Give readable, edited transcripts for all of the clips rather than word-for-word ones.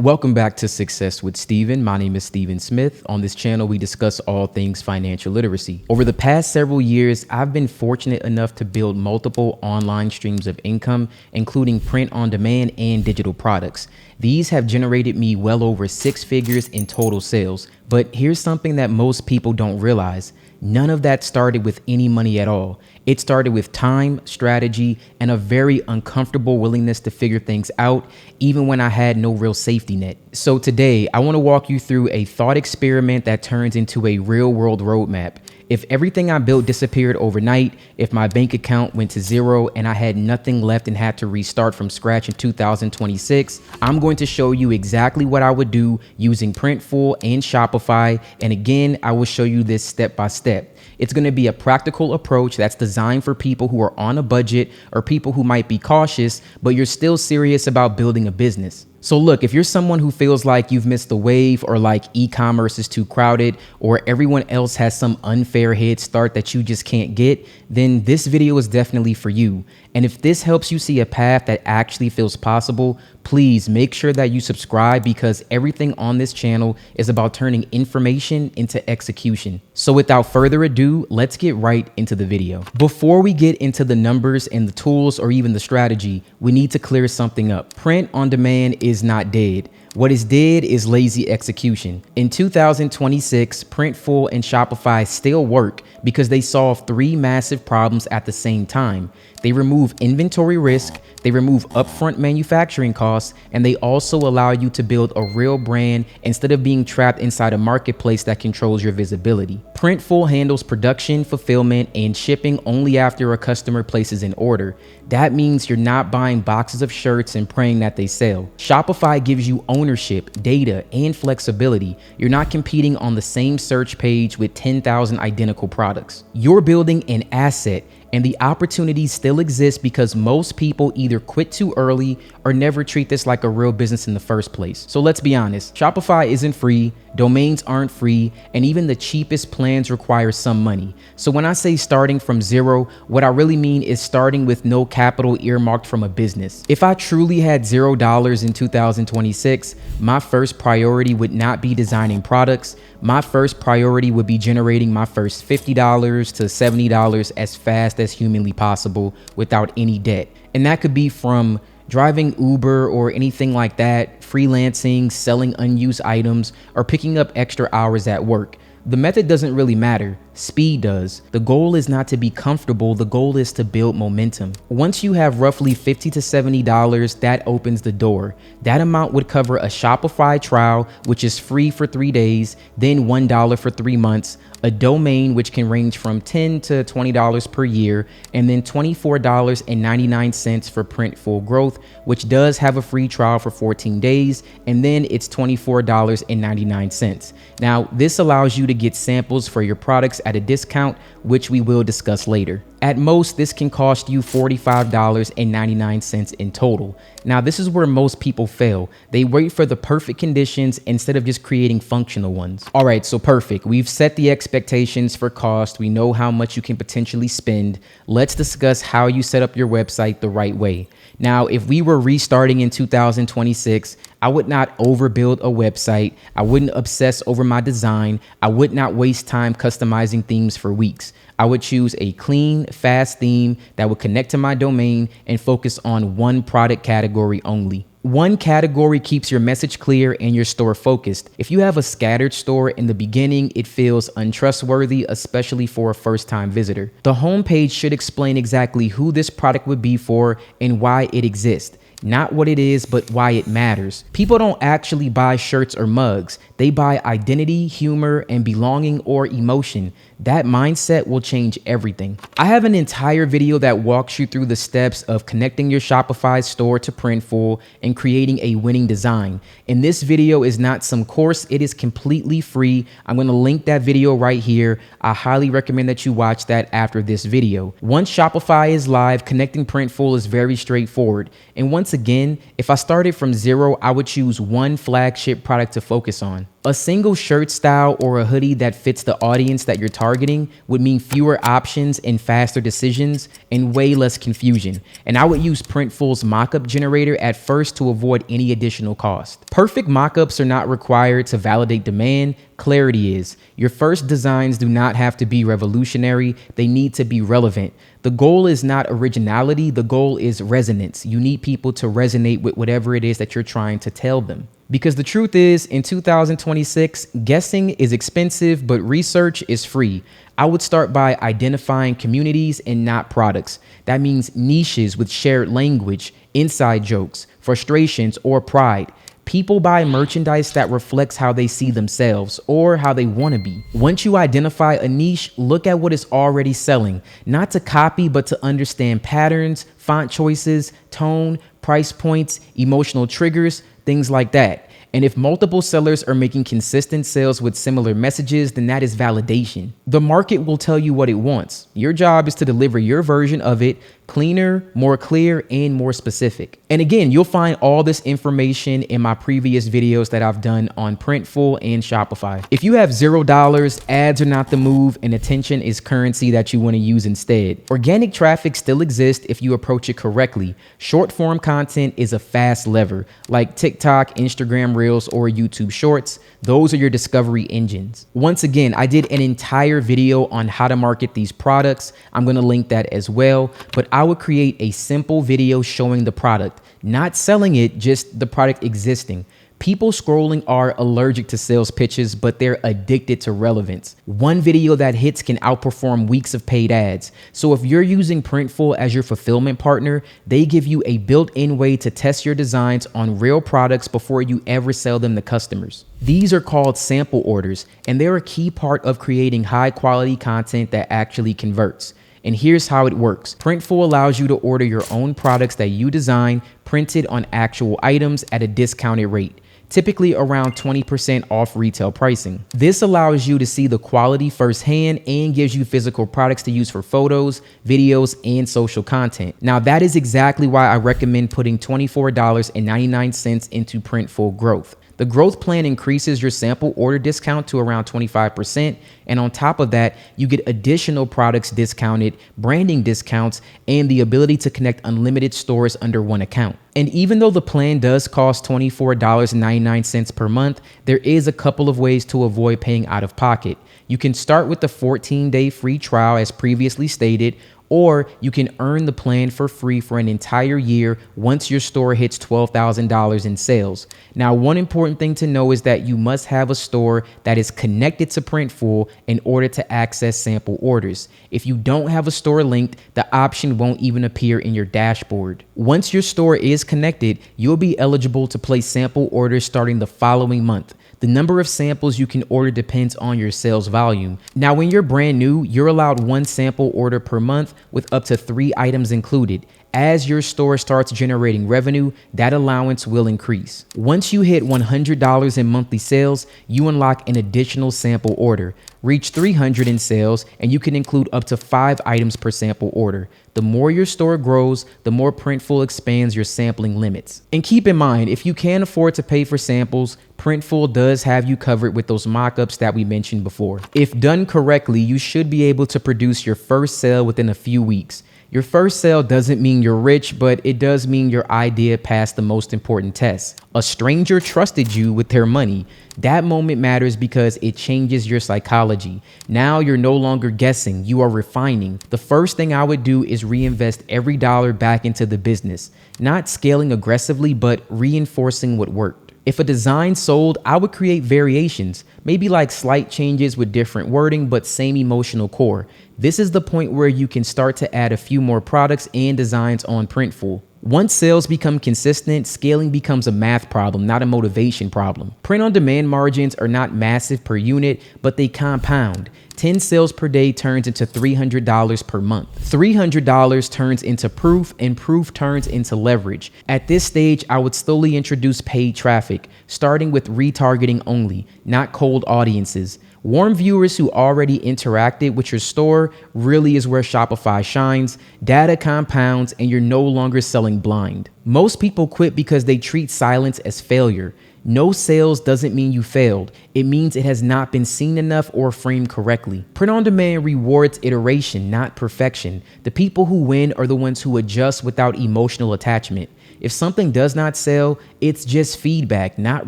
Welcome back to Success with Steven. My name is Steven Smith. On this channel, we discuss all things financial literacy. Over the past several years, I've been fortunate enough to build multiple online streams of income, including print on demand and digital products. These have generated me well over 6 figures in total sales. But here's something that most people don't realize. None of that started with any money at all. It started with time, strategy, and a very uncomfortable willingness to figure things out, even when I had no real safety net. So today, I want to walk you through a thought experiment that turns into a real-world roadmap. If everything I built disappeared overnight, if my bank account went to zero and I had nothing left and had to restart from scratch in 2026, I'm going to show you exactly what I would do using Printful and Shopify. And again, I will show you this step by step. It's going to be a practical approach that's designed for people who are on a budget or people who might be cautious, but you're still serious about building a business. So look, if you're someone who feels like you've missed the wave or like e-commerce is too crowded or everyone else has some unfair head start that you just can't get, then this video is definitely for you. And if this helps you see a path that actually feels possible, please make sure that you subscribe because everything on this channel is about turning information into execution. So without further ado, let's get right into the video. Before we get into the numbers and the tools or even the strategy, we need to clear something up. Print on demand is not dead. What is dead is lazy execution. In 2026, Printful and Shopify still work because they solve 3 massive problems at the same time. They remove inventory risk, they remove upfront manufacturing costs, and they also allow you to build a real brand instead of being trapped inside a marketplace that controls your visibility. Printful handles production, fulfillment, and shipping only after a customer places an order. That means you're not buying boxes of shirts and praying that they sell. Shopify gives you ownership, data, and flexibility. You're not competing on the same search page with 10,000 identical products. You're building an asset, and the opportunity still exists because most people either quit too early or never treat this like a real business in the first place. So let's be honest, Shopify isn't free, domains aren't free, and even the cheapest plans require some money. So when I say starting from zero, what I really mean is starting with no capital earmarked from a business. If I truly had $0 in 2026, my first priority would not be designing products. My first priority would be generating my first $50 to $70 as fast as humanly possible without any debt. And that could be from driving Uber or anything like that, freelancing, selling unused items, or picking up extra hours at work. The method doesn't really matter. Speed does. The goal is not to be comfortable. The goal is to build momentum. Once you have roughly $50 to $70, that opens the door. That amount would cover a Shopify trial, which is free for 3 days, then $1 for 3 months, a domain, which can range from $10 to $20 per year, and then $24.99 for Printful Growth, which does have a free trial for 14 days, and then it's $24.99. Now, this allows you to get samples for your products at a discount, which we will discuss later. At most, this can cost you $45.99 in total. Now, this is where most people fail. They wait for the perfect conditions instead of just creating functional ones. All right, so perfect. We've set the expectations for cost. We know how much you can potentially spend. Let's discuss how you set up your website the right way. Now, if we were restarting in 2026, I would not overbuild a website. I wouldn't obsess over my design. I would not waste time customizing themes for weeks. I would choose a clean, fast theme that would connect to my domain and focus on one product category only. One category keeps your message clear and your store focused. If you have a scattered store in the beginning, it feels untrustworthy, especially for a first-time visitor. The homepage should explain exactly who this product would be for and why it exists. Not what it is, but why it matters. People don't actually buy shirts or mugs. They buy identity, humor, and belonging or emotion. That mindset will change everything. I have an entire video that walks you through the steps of connecting your Shopify store to Printful and creating a winning design. And this video is not some course, it is completely free. I'm gonna link that video right here. I highly recommend that you watch that after this video. Once Shopify is live, connecting Printful is very straightforward. And once again, if I started from zero, I would choose one flagship product to focus on. A single shirt style or a hoodie that fits the audience that you're targeting would mean fewer options and faster decisions and way less confusion. And I would use Printful's mockup generator at first to avoid any additional cost. Perfect mockups are not required to validate demand. Clarity is. Your first designs do not have to be revolutionary. They need to be relevant. The goal is not originality. The goal is resonance. You need people to resonate with whatever it is that you're trying to tell them. Because the truth is, in 2026, guessing is expensive, but research is free. I would start by identifying communities and not products. That means niches with shared language, inside jokes, frustrations, or pride. People buy merchandise that reflects how they see themselves or how they want to be. Once you identify a niche, look at what is already selling, not to copy, but to understand patterns, font choices, tone, price points, emotional triggers, things like that. And if multiple sellers are making consistent sales with similar messages, then that is validation. The market will tell you what it wants. Your job is to deliver your version of it, cleaner, more clear, and more specific. And again, you'll find all this information in my previous videos that I've done on Printful and Shopify. If you have $0, ads are not the move, and attention is currency that you want to use instead. Organic traffic still exists if you approach it correctly. Short form content is a fast lever, like TikTok, Instagram Reels, or YouTube Shorts. Those are your discovery engines. Once again, I did an entire video on how to market these products. I'm going to link that as well, but I would create a simple video showing the product, not selling it, just the product existing. People scrolling are allergic to sales pitches, but they're addicted to relevance. One video that hits can outperform weeks of paid ads. So if you're using Printful as your fulfillment partner, they give you a built-in way to test your designs on real products before you ever sell them to customers. These are called sample orders, and they're a key part of creating high-quality content that actually converts. And here's how it works. Printful allows you to order your own products that you design, printed on actual items at a discounted rate, typically around 20% off retail pricing. This allows you to see the quality firsthand and gives you physical products to use for photos, videos, and social content. Now, that is exactly why I recommend putting $24.99 into Printful Growth. The growth plan increases your sample order discount to around 25%. And on top of that, you get additional products discounted, branding discounts, and the ability to connect unlimited stores under one account. And even though the plan does cost $24.99 per month, there is a couple of ways to avoid paying out of pocket. You can start with the 14-day free trial as previously stated, or you can earn the plan for free for an entire year once your store hits $12,000 in sales. Now, one important thing to know is that you must have a store that is connected to Printful in order to access sample orders. If you don't have a store linked, the option won't even appear in your dashboard. Once your store is connected, you'll be eligible to place sample orders starting the following month. The number of samples you can order depends on your sales volume. Now, when you're brand new, you're allowed one sample order per month with up to 3 items included. As your store starts generating revenue, that allowance will increase. Once you hit $100 in monthly sales, you unlock an additional sample order. Reach $300 in sales, and you can include up to 5 items per sample order. The more your store grows, the more Printful expands your sampling limits. And keep in mind, if you can't afford to pay for samples, Printful does have you covered with those mockups that we mentioned before. If done correctly, you should be able to produce your first sale within a few weeks. Your first sale doesn't mean you're rich, but it does mean your idea passed the most important test. A stranger trusted you with their money. That moment matters because it changes your psychology. Now you're no longer guessing, you are refining. The first thing I would do is reinvest every dollar back into the business, not scaling aggressively, but reinforcing what worked. If a design sold, I would create variations, maybe like slight changes with different wording, but same emotional core. This is the point where you can start to add a few more products and designs on Printful. Once sales become consistent, scaling becomes a math problem, not a motivation problem. Print-on-demand margins are not massive per unit, but they compound. 10 sales per day turns into $300 per month. $300 turns into proof, and proof turns into leverage. At this stage, I would slowly introduce paid traffic, starting with retargeting only, not cold audiences. Warm viewers who already interacted with your store really is where Shopify shines. Data compounds, and you're no longer selling blind. Most people quit because they treat silence as failure. No sales doesn't mean you failed. It means it has not been seen enough or framed correctly. Print on demand rewards iteration, not perfection. The people who win are the ones who adjust without emotional attachment. If something does not sell, it's just feedback, not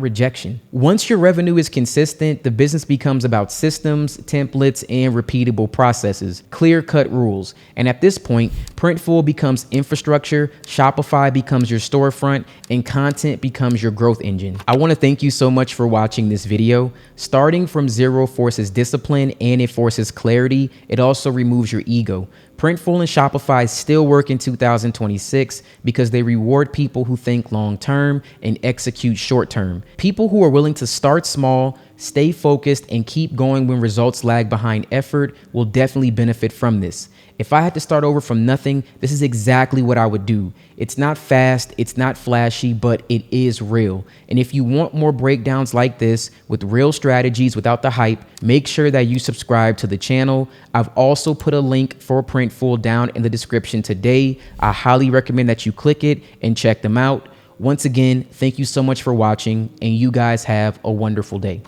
rejection. Once your revenue is consistent, the business becomes about systems, templates, and repeatable processes, clear-cut rules. And at this point, Printful becomes infrastructure, Shopify becomes your storefront, and content becomes your growth engine. I want to thank you so much for watching this video. Starting from zero forces discipline and it forces clarity. It also removes your ego. Printful and Shopify still work in 2026 because they reward people who think long-term and execute short-term. People who are willing to start small, stay focused, and keep going when results lag behind effort will definitely benefit from this. If I had to start over from nothing, this is exactly what I would do. It's not fast, it's not flashy, but it is real. And if you want more breakdowns like this with real strategies without the hype, make sure that you subscribe to the channel. I've also put a link for Printful down in the description today. I highly recommend that you click it and check them out. Once again, thank you so much for watching, and you guys have a wonderful day.